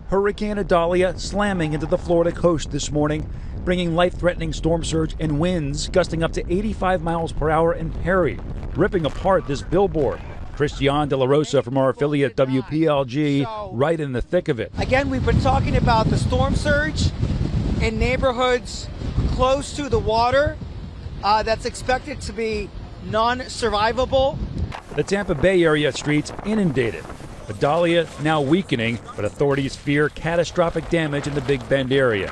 Hurricane Idalia slamming into the Florida coast this morning, bringing life-threatening storm surge and winds gusting up to 85 miles per hour in Perry, ripping apart this billboard. Christian De La Rosa from our affiliate WPLG, right in the thick of it. Again, we've been talking about the storm surge in neighborhoods close to the water that's expected to be non-survivable. The Tampa Bay area streets inundated. Idalia now weakening, but authorities fear catastrophic damage in the Big Bend area.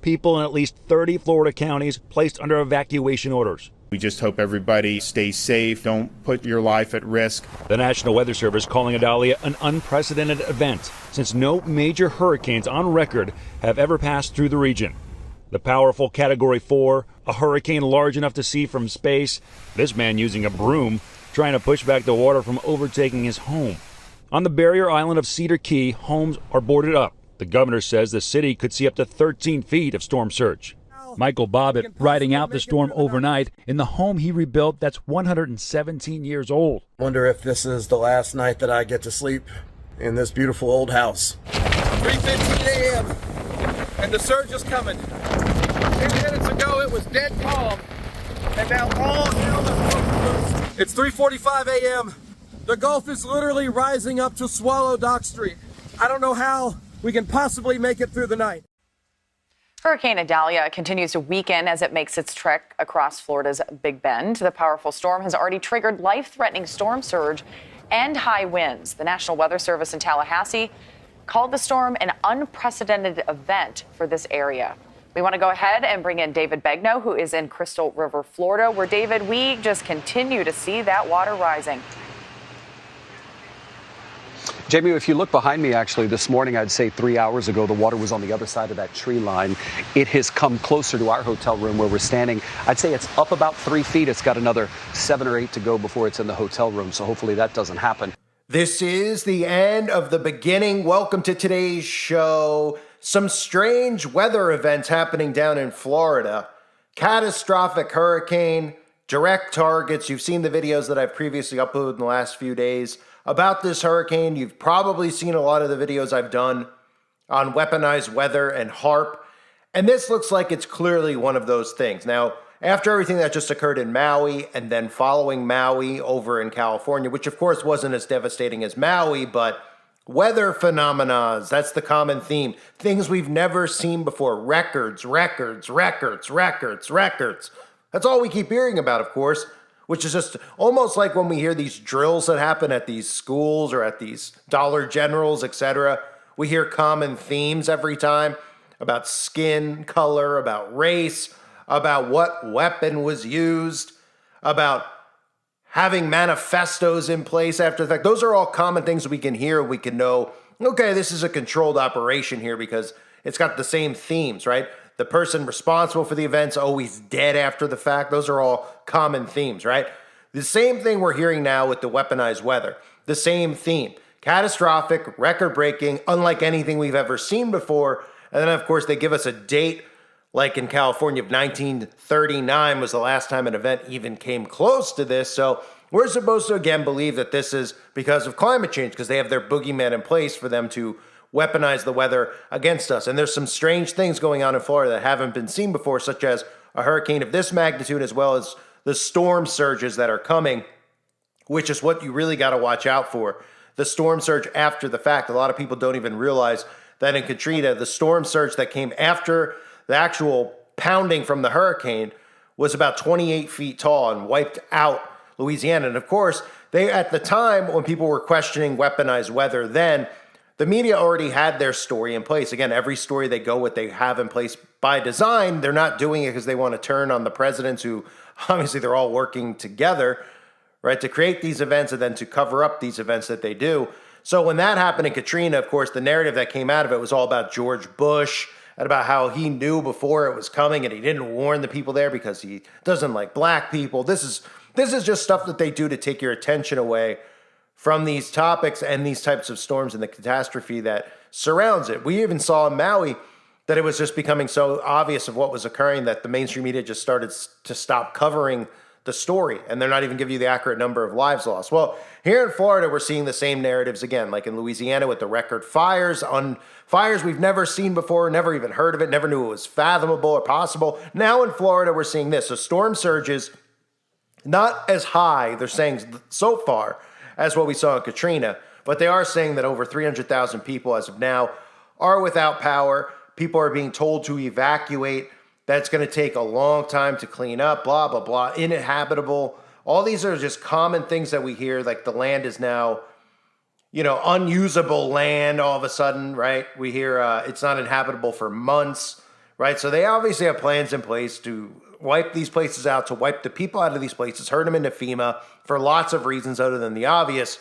People in at least 30 Florida counties placed under evacuation orders. We just hope everybody stays safe. Don't put your life at risk. The National Weather Service calling Idalia an unprecedented event, since no major hurricanes on record have ever passed through the region. The powerful Category 4, a hurricane large enough to see from space, this man using a broom, trying to push back the water from overtaking his home. On the barrier island of Cedar Key, homes are boarded up. The governor says the city could see up to 13 feet of storm surge. Michael Bobbitt riding out the storm overnight in the home he rebuilt that's 117 years old. Wonder if this is the last night that I get to sleep in this beautiful old house. 3:15 a.m. and the surge is coming. 10 minutes ago it was dead calm, and now all hell is broken loose. It's 3:45 a.m. The Gulf is literally rising up to swallow Dock Street. I don't know how we can possibly make it through the night. Hurricane Idalia continues to weaken as it makes its trek across Florida's Big Bend. The powerful storm has already triggered life-threatening storm surge and high winds. The National Weather Service in Tallahassee called the storm an unprecedented event for this area. We want to go ahead and bring in David Begnaud, who is in Crystal River, Florida, where, David, we just continue to see that water rising. Jamie, if you look behind me, actually, this morning, I'd say 3 hours ago, the water was on the other side of that tree line. It has come closer to our hotel room where we're standing. I'd say it's up about 3 feet. It's got another 7 or 8 to go before it's in the hotel room. So hopefully that doesn't happen. This is the end of the beginning. Welcome to today's show. Some strange weather events happening down in Florida. Catastrophic hurricane, direct targets. You've seen the videos that I've previously uploaded in the last few days about this hurricane. You've probably seen a lot of the videos I've done on weaponized weather and HARP. And this looks like it's clearly one of those things. Now, after everything that just occurred in Maui and then following Maui over in California, which of course wasn't as devastating as Maui, but weather phenomena, that's the common theme. Things we've never seen before. Records. That's all we keep hearing about, of course, which is just almost like when we hear these drills that happen at these schools or at these Dollar Generals, etc. We hear common themes every time about skin color, about race, about what weapon was used, about having manifestos in place after the fact. Those are all common things we can hear. We can know, okay, this is a controlled operation here because it's got the same themes, right? The person responsible for the event's always dead after the fact. Those are all common themes, right? The same thing we're hearing now with the weaponized weather. The same theme. Catastrophic, record-breaking, unlike anything we've ever seen before. And then, of course, they give us a date, like in California of 1939 was the last time an event even came close to this. So we're supposed to, again, believe that this is because of climate change, because they have their boogeyman in place for them to weaponize the weather against us. And there's some strange things going on in Florida that haven't been seen before, such as a hurricane of this magnitude, as well as the storm surges that are coming, which is what you really got to watch out for. The storm surge after the fact. A lot of people don't even realize that in Katrina, the storm surge that came after the actual pounding from the hurricane was about 28 feet tall and wiped out Louisiana. And of course, they, at the time when people were questioning weaponized weather then, the media already had their story in place. Again, every story they go with, they have in place by design. They're not doing it because they want to turn on the presidents who, obviously, they're all working together, right, to create these events and then to cover up these events that they do. So when that happened in Katrina, of course, the narrative that came out of it was all about George Bush and about how he knew before it was coming and he didn't warn the people there because he doesn't like black people. This is just stuff that they do to take your attention away from these topics and these types of storms and the catastrophe that surrounds it. We even saw in Maui that it was just becoming so obvious of what was occurring that the mainstream media just started to stop covering the story, and they're not even giving you the accurate number of lives lost. Well, here in Florida, we're seeing the same narratives again, like in Louisiana with the record fires, on fires we've never seen before, never even heard of it, never knew it was fathomable or possible. Now in Florida, we're seeing this. So storm surges, not as high, they're saying so far, as what we saw in Katrina, but they are saying that over 300,000 people as of now are without power. People are being told to evacuate. That's going to take a long time to clean up, blah, blah, blah, uninhabitable. All these are just common things that we hear, like the land is now, unusable land all of a sudden, right? We hear it's not inhabitable for months, right? So they obviously have plans in place to wipe these places out, to wipe the people out of these places, herd them into FEMA for lots of reasons other than the obvious.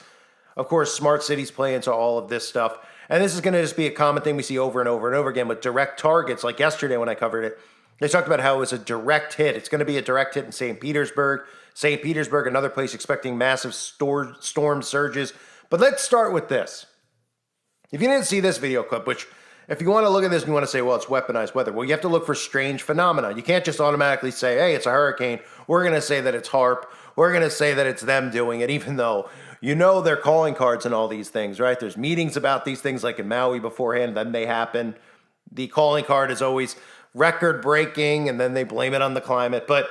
Of course, smart cities play into all of this stuff. And this is going to just be a common thing we see over and over and over again with direct targets. Like yesterday when I covered it, they talked about how it was a direct hit. It's going to be a direct hit in St. Petersburg. St. Petersburg, another place expecting massive storm surges. But let's start with this. If you didn't see this video clip, which if you want to look at this and you want to say, well, it's weaponized weather, well, you have to look for strange phenomena. You can't just automatically say, hey, it's a hurricane. We're going to say that it's HARP. We're going to say that it's them doing it, even though they're calling cards and all these things, right? There's meetings about these things like in Maui beforehand, then they happen. The calling card is always record breaking, and then they blame it on the climate. But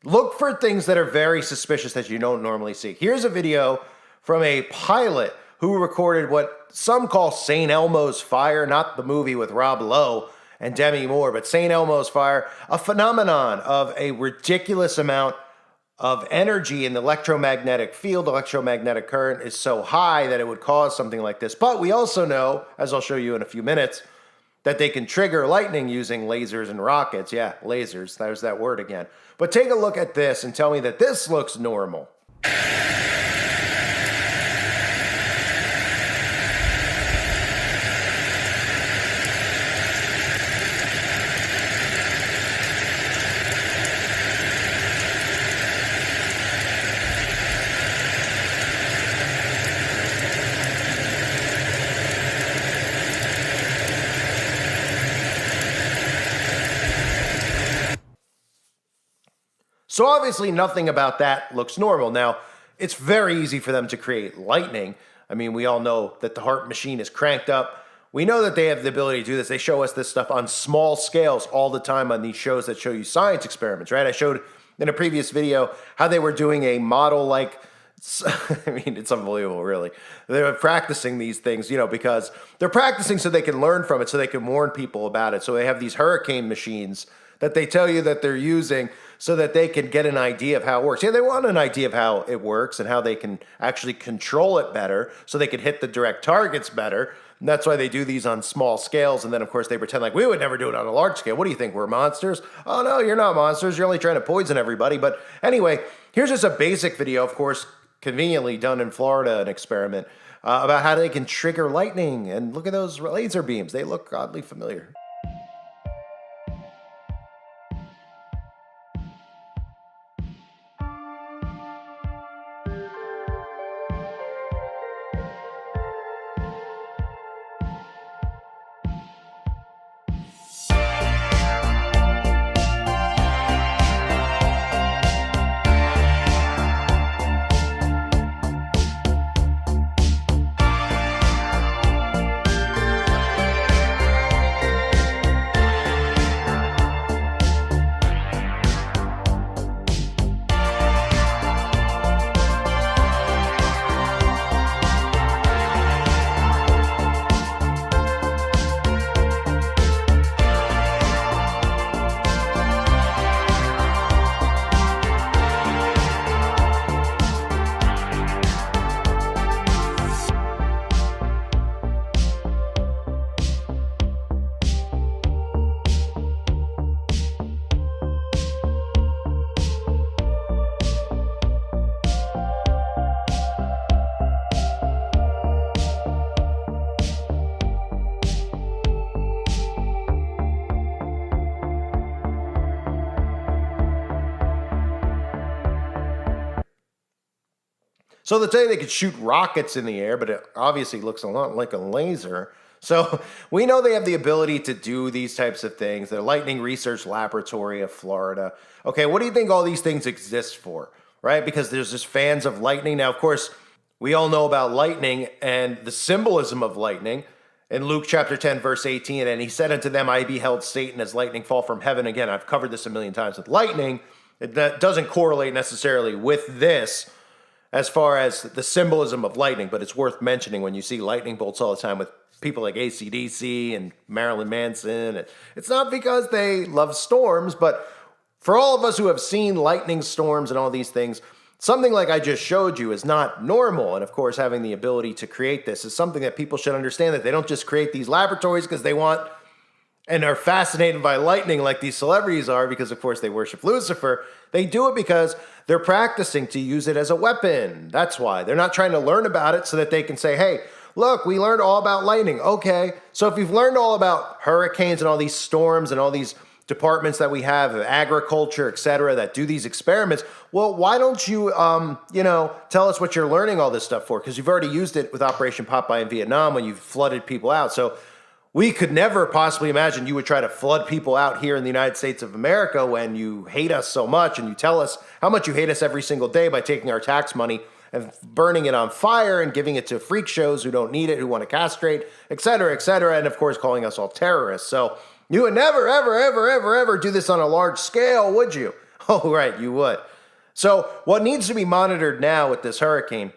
look for things that are very suspicious that you don't normally see. Here's a video from a pilot who recorded what some call St. Elmo's fire, not the movie with Rob Lowe and Demi Moore, but St. Elmo's fire, a phenomenon of a ridiculous amount of energy in the electromagnetic field. Electromagnetic current is so high that it would cause something like this. But we also know, as I'll show you in a few minutes, that they can trigger lightning using lasers and rockets. Yeah, lasers, there's that word again. But take a look at this and tell me that this looks normal. So obviously nothing about that looks normal. Now, it's very easy for them to create lightning. I mean, we all know that the HARP machine is cranked up. We know that they have the ability to do this. They show us this stuff on small scales all the time on these shows that show you science experiments, right? I showed in a previous video how they were doing a model like, I mean, it's unbelievable, really. They were practicing these things, because they're practicing so they can learn from it, so they can warn people about it. So they have these hurricane machines that they tell you that they're using so that they can get an idea of how it works. Yeah, they want an idea of how it works and how they can actually control it better so they can hit the direct targets better. And that's why they do these on small scales. And then, of course, they pretend like we would never do it on a large scale. What do you think? We're monsters? Oh, no, you're not monsters. You're only trying to poison everybody. But anyway, here's just a basic video, of course, conveniently done in Florida, an experiment about how they can trigger lightning. And look at those laser beams. They look oddly familiar. So they'll tell you they could shoot rockets in the air, but it obviously looks a lot like a laser. So we know they have the ability to do these types of things. The Lightning Research Laboratory of Florida. Okay, what do you think all these things exist for, right? Because there's just fans of lightning. Now, of course, we all know about lightning and the symbolism of lightning. In Luke chapter 10, verse 18, and he said unto them, I beheld Satan as lightning fall from heaven. Again, I've covered this a million times with lightning. That doesn't correlate necessarily with this as far as the symbolism of lightning, but it's worth mentioning when you see lightning bolts all the time with people like AC/DC and Marilyn Manson. And it's not because they love storms, but for all of us who have seen lightning storms and all these things, something like I just showed you is not normal. And of course, having the ability to create this is something that people should understand, that they don't just create these laboratories because they want and are fascinated by lightning like these celebrities are because, of course, they worship Lucifer. They do it because they're practicing to use it as a weapon. That's why. They're not trying to learn about it so that they can say, hey, look, we learned all about lightning. Okay, so if you've learned all about hurricanes and all these storms and all these departments that we have, agriculture, etc., that do these experiments, well, why don't you, tell us what you're learning all this stuff for? Because you've already used it with Operation Popeye in Vietnam when you flooded people out. So we could never possibly imagine you would try to flood people out here in the United States of America when you hate us so much and you tell us how much you hate us every single day by taking our tax money and burning it on fire and giving it to freak shows who don't need it, who want to castrate, etc., and of course calling us all terrorists. So you would never, ever, ever, ever, ever do this on a large scale, would you? Oh, right, you would. So what needs to be monitored now with this hurricane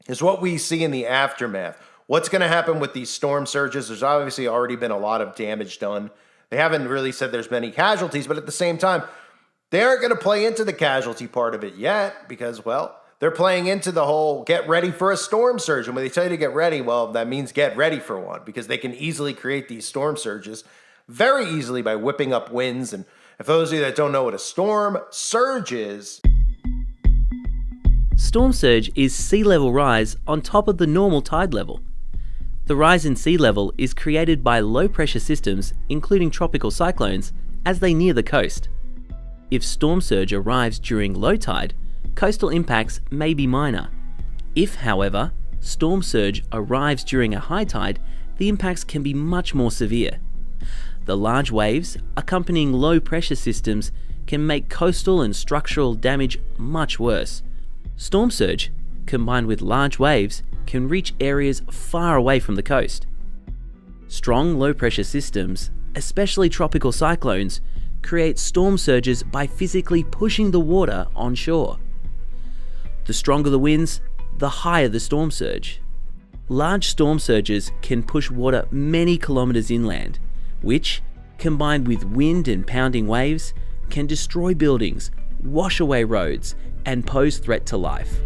is what we see in the aftermath. What's going to happen with these storm surges? There's obviously already been a lot of damage done. They haven't really said there's many casualties, but at the same time, they aren't going to play into the casualty part of it yet because, well, they're playing into the whole get ready for a storm surge. And when they tell you to get ready, well, that means get ready for one because they can easily create these storm surges very easily by whipping up winds. And if those of you that don't know what a storm surge is, storm surge is sea level rise on top of the normal tide level. The rise in sea level is created by low pressure systems, including tropical cyclones, as they near the coast. If storm surge arrives during low tide, coastal impacts may be minor. If, however, storm surge arrives during a high tide, the impacts can be much more severe. The large waves accompanying low pressure systems can make coastal and structural damage much worse. Storm surge, combined with large waves, can reach areas far away from the coast. Strong low pressure systems, especially tropical cyclones, create storm surges by physically pushing the water onshore. The stronger the winds, the higher the storm surge. Large storm surges can push water many kilometers inland, which, combined with wind and pounding waves, can destroy buildings, wash away roads, and pose threat to life.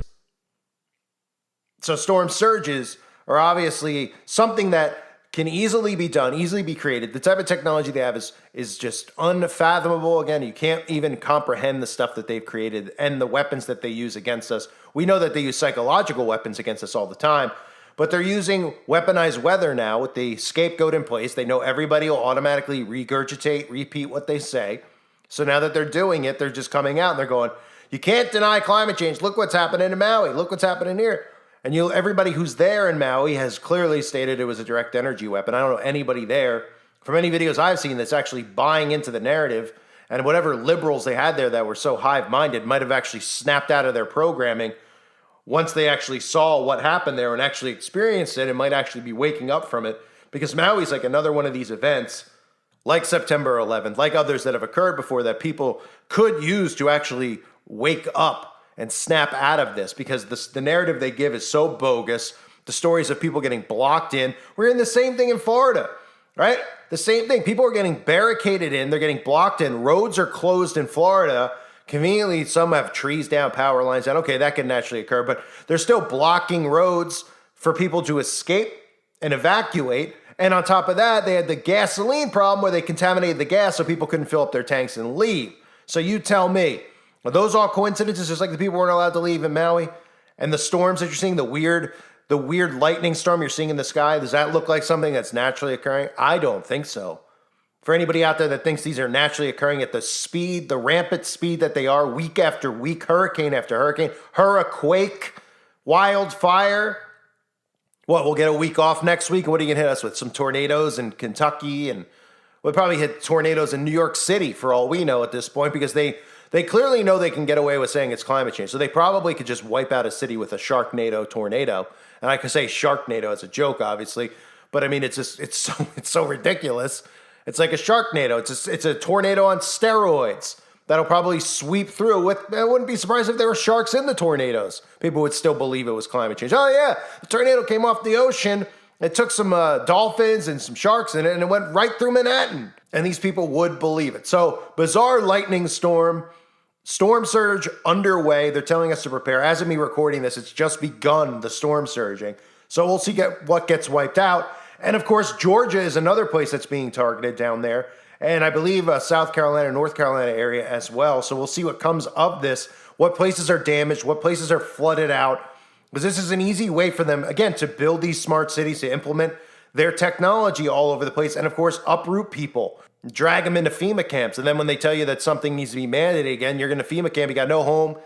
So storm surges are obviously something that can easily be done, easily be created. The type of technology they have is just unfathomable. Again, you can't even comprehend the stuff that they've created and the weapons that they use against us. We know that they use psychological weapons against us all the time, but they're using weaponized weather now with the scapegoat in place. They know everybody will automatically regurgitate, repeat what they say. So now that they're doing it, they're just coming out and they're going, you can't deny climate change. Look what's happening in Maui. Look what's happening here. And everybody who's there in Maui has clearly stated it was a direct energy weapon. I don't know anybody there from any videos I've seen that's actually buying into the narrative. And whatever liberals they had there that were so hive-minded might have actually snapped out of their programming once they actually saw what happened there and actually experienced it and might actually be waking up from it. Because Maui's like another one of these events, like September 11th, like others that have occurred before, that people could use to actually wake up and snap out of this, because the narrative they give is so bogus. The stories of people getting blocked in. We're in the same thing in Florida, right? The same thing. People are getting barricaded in. They're getting blocked in. Roads are closed in Florida. Conveniently, some have trees down, power lines down. Okay, that can naturally occur, but they're still blocking roads for people to escape and evacuate. And on top of that, they had the gasoline problem where they contaminated the gas so people couldn't fill up their tanks and leave. So you tell me, are those all coincidences, just like the people weren't allowed to leave in Maui? And the storms that you're seeing, the weird lightning storm you're seeing in the sky, does that look like something that's naturally occurring? I don't think so. For anybody out there that thinks these are naturally occurring at the speed, the rampant speed that they are, week after week, hurricane after hurricane, hurricane, Wildfire. What, we'll get a week off next week? What are you going to hit us with? Some tornadoes in Kentucky, and we'll probably hit tornadoes in New York City for all we know at this point, because they clearly know they can get away with saying it's climate change. So they probably could just wipe out a city with a Sharknado tornado. And I could say Sharknado as a joke, obviously, but I mean, it's so ridiculous. It's like a Sharknado. It's a tornado on steroids that'll probably sweep through. I wouldn't be surprised if there were sharks in the tornadoes. People would still believe it was climate change. Oh yeah, the tornado came off the ocean. It took some dolphins and some sharks in it, and it went right through Manhattan. And these people would believe it. So bizarre lightning storm surge underway. They're telling us to prepare. As of me recording this, it's just begun, the storm surging. So we'll see what gets wiped out. And of course, Georgia is another place that's being targeted down there. And I believe South Carolina, North Carolina area as well. So we'll see what comes of this, what places are damaged, what places are flooded out. Because this is an easy way for them, again, to build these smart cities, to implement their technology all over the place. And of course, uproot people, drag them into FEMA camps. And then when they tell you that something needs to be mandated again, you're going to FEMA camp, you got no home,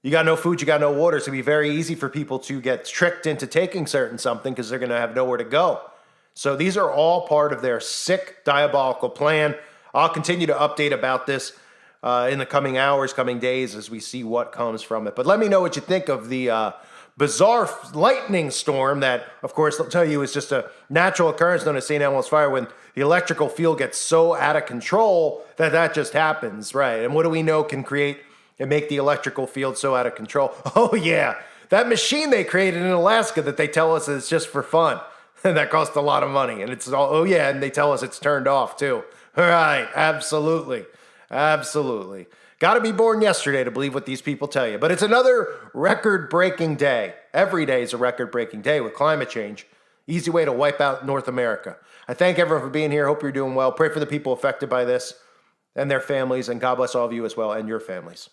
you got no food, you got no water. It's going to be very easy for people to get tricked into taking something because they're going to have nowhere to go. So these are all part of their sick, diabolical plan. I'll continue to update about this in the coming hours, coming days, as we see what comes from it. But let me know what you think of the bizarre lightning storm that, of course, they'll tell you is just a natural occurrence known as St. Elmo's fire, when the electrical field gets so out of control that just happens, right? And what do we know can create and make the electrical field so out of control? Oh, yeah, that machine they created in Alaska that they tell us is just for fun. And that cost a lot of money. And it's all, oh yeah, and they tell us it's turned off too. All right, absolutely. Absolutely. Got to be born yesterday to believe what these people tell you. But it's another record-breaking day. Every day is a record-breaking day with climate change. Easy way to wipe out North America. I thank everyone for being here. Hope you're doing well. Pray for the people affected by this and their families. And God bless all of you as well and your families.